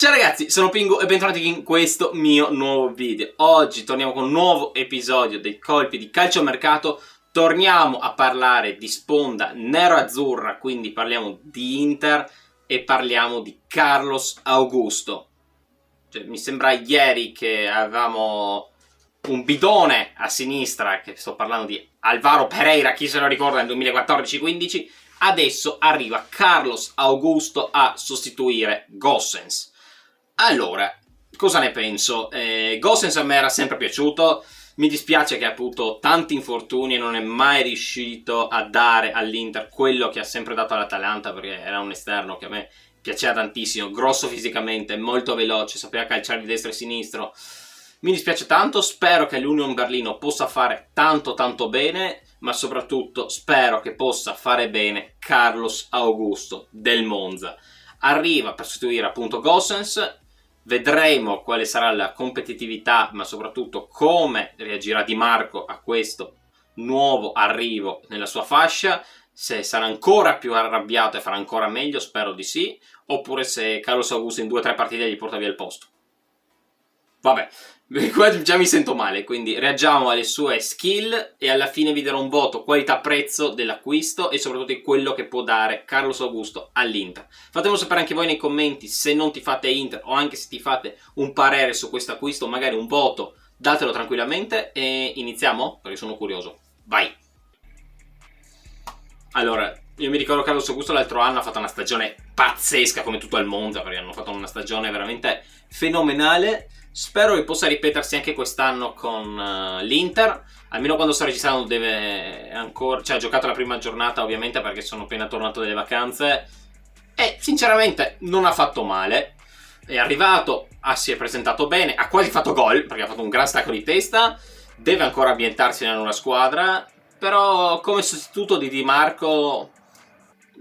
Ciao ragazzi, sono Pingu e bentornati in questo mio nuovo video. Oggi torniamo con un nuovo episodio dei colpi di calciomercato. Torniamo a parlare di sponda nero-azzurra, quindi parliamo di Inter e parliamo di Carlos Augusto. Cioè, mi sembra ieri che avevamo un bidone a sinistra, che sto parlando di Alvaro Pereira, chi se lo ricorda, nel 2014-15. Adesso arriva Carlos Augusto a sostituire Gosens. Allora, cosa ne penso? Gosens a me era sempre piaciuto, mi dispiace che ha avuto tanti infortuni e non è mai riuscito a dare all'Inter quello che ha sempre dato all'Atalanta, perché era un esterno che a me piaceva tantissimo, grosso fisicamente, molto veloce, sapeva calciare di destra e sinistro. Mi dispiace tanto, spero che l'Union Berlino possa fare tanto bene, ma soprattutto spero che possa fare bene Carlos Augusto del Monza. Arriva per sostituire appunto Gosens. Vedremo quale sarà la competitività, ma soprattutto come reagirà Di Marco a questo nuovo arrivo nella sua fascia, se sarà ancora più arrabbiato e farà ancora meglio, spero di sì, oppure se Carlos Augusto in 2 o 3 partite gli porta via il posto. Vabbè, qua già mi sento male, quindi reagiamo alle sue skill e alla fine vi darò un voto qualità-prezzo dell'acquisto e soprattutto di quello che può dare Carlos Augusto all'Inter. Fatemelo sapere anche voi nei commenti se non tifate Inter o anche se tifate un parere su questo acquisto, magari un voto, datelo tranquillamente e iniziamo perché sono curioso. Vai! Allora, io mi ricordo che Carlos Augusto l'altro anno ha fatto una stagione pazzesca come tutto il mondo, perché hanno fatto una stagione veramente fenomenale. Spero che possa ripetersi anche quest'anno con l'Inter, almeno quando sto registrando deve ancora, cioè ha giocato la prima giornata ovviamente perché sono appena tornato dalle vacanze e sinceramente non ha fatto male, è arrivato, si è presentato bene, ha quasi fatto gol perché ha fatto un gran stacco di testa, deve ancora ambientarsi nella nuova squadra, però come sostituto di Di Marco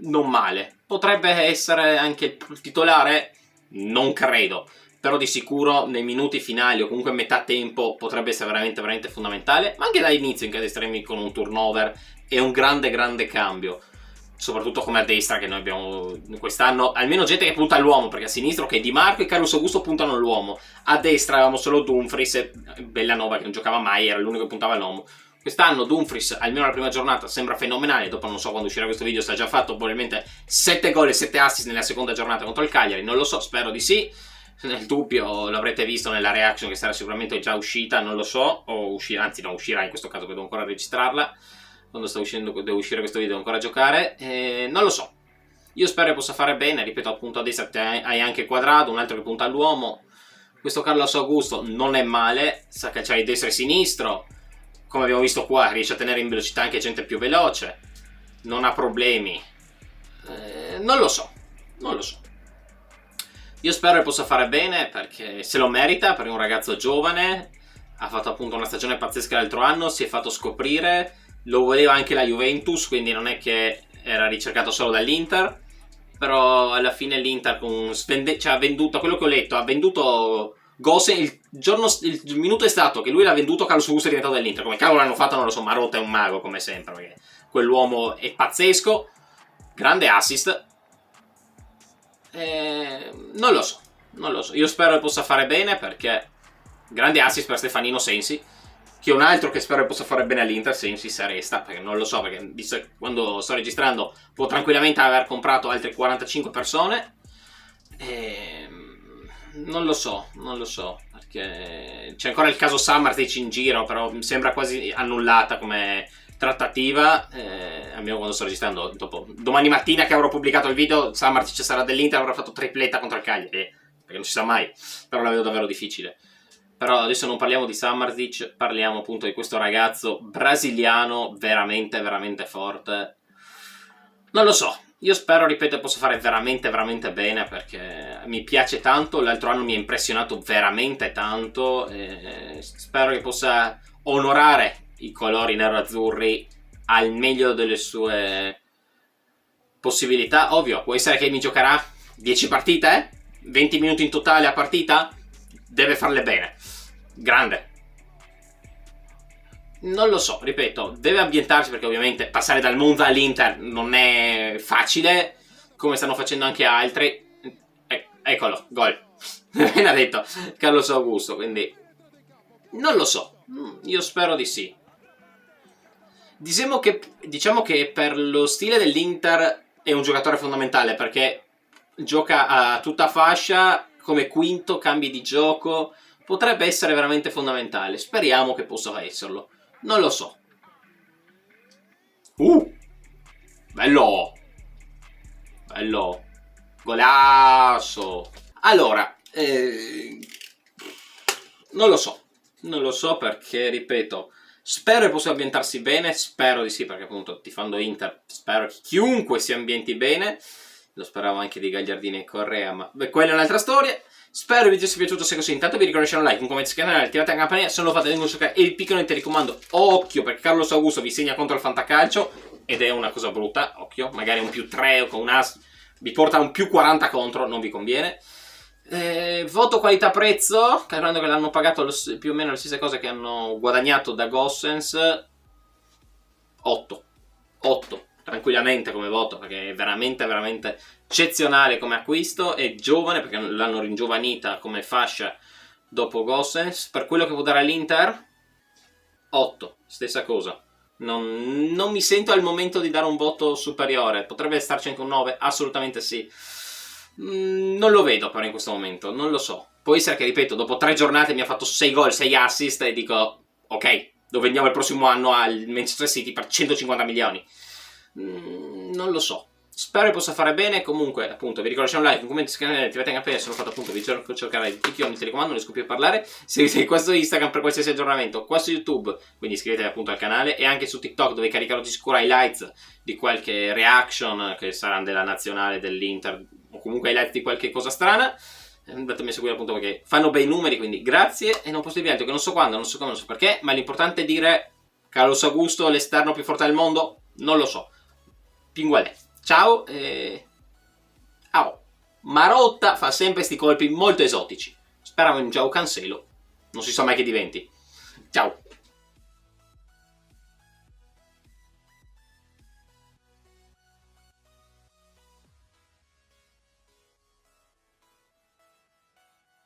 non male, potrebbe essere anche il titolare, non credo. Però di sicuro nei minuti finali o comunque a metà tempo potrebbe essere veramente fondamentale, ma anche dall'inizio in caso estremi con un turnover e un grande cambio, soprattutto come a destra che noi abbiamo quest'anno, almeno gente che punta all'uomo, perché a sinistra che Di Marco e Carlos Augusto puntano all'uomo, a destra avevamo solo Dumfries e Bellanova che non giocava mai, era l'unico che puntava all'uomo. Quest'anno Dumfries, almeno la prima giornata, sembra fenomenale, dopo non so quando uscirà questo video, si è già fatto probabilmente 7 gol e 7 assist nella seconda giornata contro il Cagliari, non lo so, spero di sì. Nel dubbio l'avrete visto nella reaction che sarà sicuramente già uscita, non lo so, o uscirà, anzi no, uscirà in questo caso che devo ancora registrarla, quando sta uscendo, devo uscire questo video devo ancora giocare, non lo so. Io spero che possa fare bene, ripeto appunto a destra hai anche Quadrado, un altro che punta all'uomo, questo Carlos Augusto non è male, sa calciare di destra e sinistro, come abbiamo visto qua riesce a tenere in velocità anche gente più veloce, non ha problemi, non lo so. Io spero che possa fare bene perché se lo merita, perché è un ragazzo giovane, ha fatto appunto una stagione pazzesca l'altro anno, si è fatto scoprire, lo voleva anche la Juventus, quindi non è che era ricercato solo dall'Inter, però alla fine l'Inter ha venduto, quello che ho letto, ha venduto Gosens, il minuto è stato che lui l'ha venduto, Carlos Augusto è diventato dell'Inter, come cavolo l'hanno fatto non lo so, Marotta è un mago come sempre, perché quell'uomo è pazzesco, grande assist. Non lo so. Io spero che possa fare bene perché grande assist per Stefanino Sensi, che è un altro che spero che possa fare bene all'Inter. Sensi se resta, perché non lo so, perché visto che quando sto registrando può tranquillamente aver comprato altre 45 persone. Non lo so, perché c'è ancora il caso Sammartic in giro, però mi sembra quasi annullata come trattativa, almeno quando sto registrando, domani mattina che avrò pubblicato il video Sammartic sarà dell'Inter, avrà fatto tripletta contro il Cagliari, perché non si sa mai, però la vedo davvero difficile. Però adesso non parliamo di Sammartic, parliamo appunto di questo ragazzo brasiliano veramente forte. Non lo so, io spero, ripeto, possa fare veramente bene perché mi piace tanto, l'altro anno mi ha impressionato veramente tanto e spero che possa onorare i colori nero-azzurri al meglio delle sue possibilità. Ovvio, può essere che mi giocherà 10 partite, 20 minuti in totale a partita, deve farle bene, grande. Non lo so, ripeto, deve ambientarsi perché ovviamente passare dal Monza all'Inter non è facile, come stanno facendo anche altri. Eccolo, gol. Appena detto Carlos Augusto, quindi non lo so. Io spero di sì. Diciamo che per lo stile dell'Inter è un giocatore fondamentale, perché gioca a tutta fascia, come quinto, cambi di gioco, potrebbe essere veramente fondamentale. Speriamo che possa esserlo. Non lo so. Bello! Bello! Golasso! Allora, non lo so. Non lo so perché, ripeto, spero che possa ambientarsi bene, spero di sì, perché appunto tifando Inter, spero che chiunque si ambienti bene. Lo speravo anche di Gagliardini e Correa, ma beh, quella è un'altra storia. Spero che il video sia piaciuto, se così intanto vi ricordo di lasciare un like, un commento sul canale, attivate la campanella, se non lo fate vengono giocare e il piccolo telecomando, occhio, perché Carlos Augusto vi segna contro il fantacalcio, ed è una cosa brutta, occhio, magari un più 3 o con un as, vi porta un più 40 contro, non vi conviene. Voto qualità-prezzo, calcolando che l'hanno pagato più o meno le stesse cose che hanno guadagnato da Gossens, 8. 8, tranquillamente come voto, perché è veramente, veramente eccezionale come acquisto, è giovane, perché l'hanno ringiovanita come fascia dopo Gossens. Per quello che può dare all'Inter, 8, stessa cosa. Non mi sento al momento di dare un voto superiore, potrebbe starci anche un 9, assolutamente sì. Non lo vedo però in questo momento, non lo so. Può essere che, ripeto, dopo 3 giornate mi ha fatto 6 gol, 6 assist e dico, ok, lo vendiamo il prossimo anno al Manchester City per 150 milioni. Non lo so. Spero che possa fare bene. Comunque, appunto, vi ricordo di lasciare un like, un commento sul canale, attivate anche se sono fatto appunto, vi cerco il canale di tutti il telecomando, non riesco più a parlare. Seguite qua su Instagram per qualsiasi aggiornamento, qua su YouTube, quindi iscrivetevi appunto al canale, e anche su TikTok, dove caricherò di sicuro highlights di qualche reaction che saranno della nazionale dell'Inter, o comunque highlights di qualche cosa strana. Andatemi a seguire appunto perché fanno bei numeri, quindi grazie, e non posso dirvi altro, che non so quando, non so come, non so perché, ma l'importante è dire Carlos Augusto l'esterno più forte del mondo? Non lo so. Pingualè. Ciao e... Marotta fa sempre sti colpi molto esotici. Speravo in Joao Cancelo. Non si sa mai che diventi. Ciao.